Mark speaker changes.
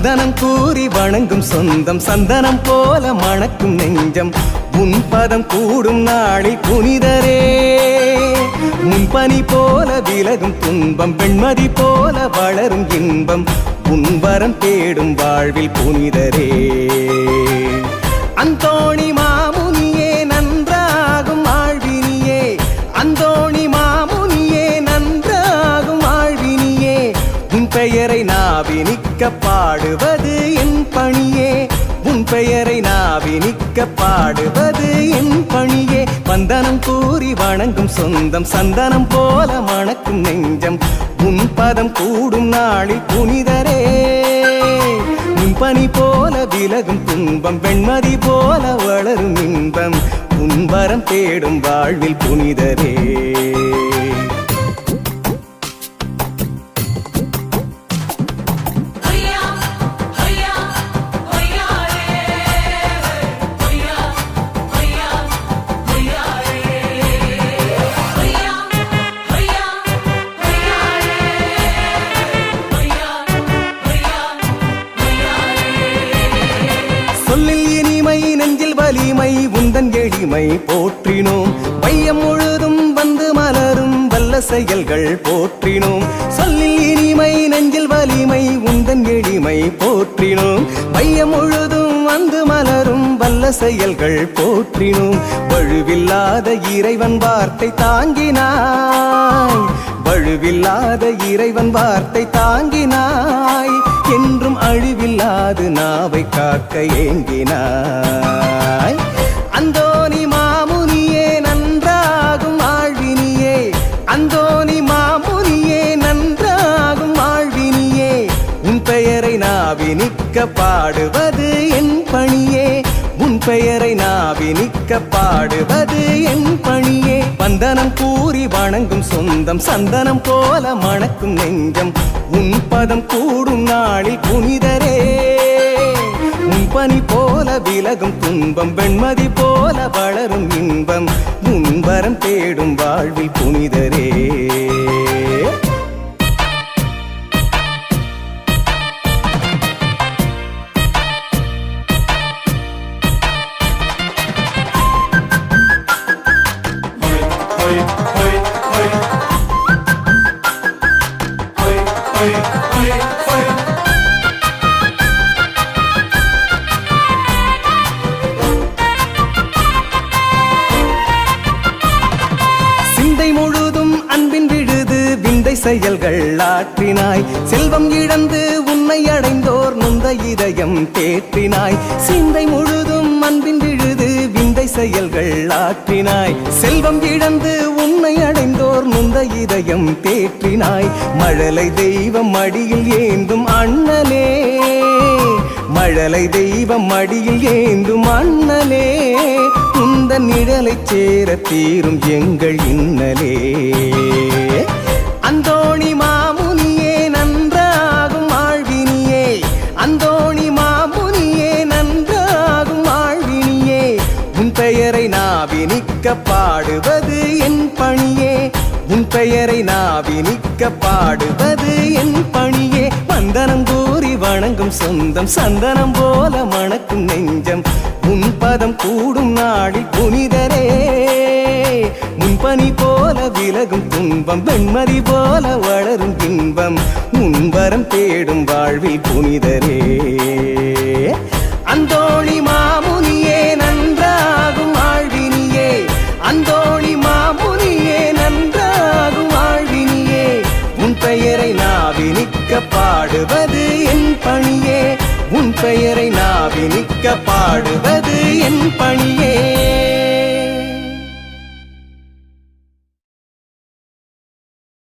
Speaker 1: வந்தனம் கூறி வணங்கும் சொந்தம் சந்தனம் போல மணக்கும் நெஞ்சம் உன் பதம் கூடும் நாளில் புனிதரே முன்பனி போல விலகும் துன்பம் பெண்மதி போல வளரும் இன்பம் உன் வரம் தேடும் வாழ்வில் புனிதரே அந்தோணி மாமுனியே நன்றாகும் வாழ்வினியே அந்தோணி மாமுனியே நன்றாகும் வாழ்வினியே உன் பெயரை நாவினிக்க பாடுவது என் பணியே உன் பெயரை நாவினிக்க பாடுவது என் பணியே வந்தனம் கூறி வணங்கும் சொந்தம் சந்தனம் போல மணக்கும் நெஞ்சம் உன் பதம் கூடும் நாளில் புனிதரே பனி போல விலகும் துன்பம் வெண்மதி போல வளரும் இன்பம் உன் வரம் தேடும் வாழ்வில் புனிதரே நெஞ்சில் வலிமை உந்தன் எளிமை போற்றினோம் பையம் முழுதும் வந்து மலரும் வல்ல செயல்கள் போற்றினோம் சொல்லில் இனிமை நெஞ்சில் வலிமை உந்தன் எளிமை போற்றினோம் பையம் முழுதும் வந்து மலரும் வல்ல செயல்கள் போற்றினோம் வழுவில்லாத இறைவன் வார்த்தை தாங்கினாய் வழுவில்லாத இறைவன் வார்த்தை தாங்கினாய் என்றும் அழிவில்லாது நாவை காக்க ஏங்கினாய் அந்தோணி மாமுனியே நன்றாகும் வாழ்வினியே அந்தோணி மாமுனியே நன்றாகும் வாழ்வினியே உன் பெயரை நாவினிக்க பாடுவது என் பணியே உன் பெயரை நாவினிக்க பாடுவது என் பணியே வந்தனம் கூறி வணங்கும் சொந்தம் சந்தனம் போல மணக்கும் நெஞ்சம் உன் பதம் கூடும் நாளில் புனிதரே உன் பனி போல விலகும் துன்பம் வெண்மதி போல வளரும் இன்பம் உன் வரம் தேடும் வாழ்வில் புனிதரே சிந்தை முழுதும் அன்பின் விழுது விந்தை செயல்கள் ஆற்றினாய் செல்வம் இழந்து உன்னை அடைந்தோர் நொந்த இதயம் தேற்றினாய் சிந்தை முழுதும் அன்பின் விழுது விந்தை செயல்கள் ஆற்றினாய் செல்வம் இழந்து உன்னை அடைந்தோர் நொந்த இதயம் தேற்றினாய் மழலை தெய்வம் மடியில் ஏந்தும் அண்ணலே மழலை தெய்வம் மடியில் ஏந்தும் அண்ணலே உந்த நிழலை சேர தீரும் எங்கள் இன்னலே அந்தோணி மாமுனியே நன்றாகும் வாழ்வினியே அந்தோணி மாமுனியே நன்றாகும் வாழ்வினியே உன் பெயரை நாவினிக்க பாடுவது என் பணியே உன் பெயரை நாவினிக்க பாடுவது என் பணியே வந்தனம் கூறி வணங்கும் சொந்தம் சந்தனம் போல மணக்கும் நெஞ்சம் உன் பதம் கூடும் நாளில் புனிதரே முன்பனி போல விலகும் துன்பம் வெண்மதி போல வளரும் இன்பம் உன் வரம் தேடும் வாழ்வில் புனிதரே அந்தோணி மாமுனியே நன்றாகும் வாழ்வினியே அந்தோணி மாமுனியே நன்றாகும் வாழ்வினியே உன் பெயரை நாவினிக்க பாடுவது என் பணியே உன் பெயரை நாவினிக்க பாடுவது என் பணியே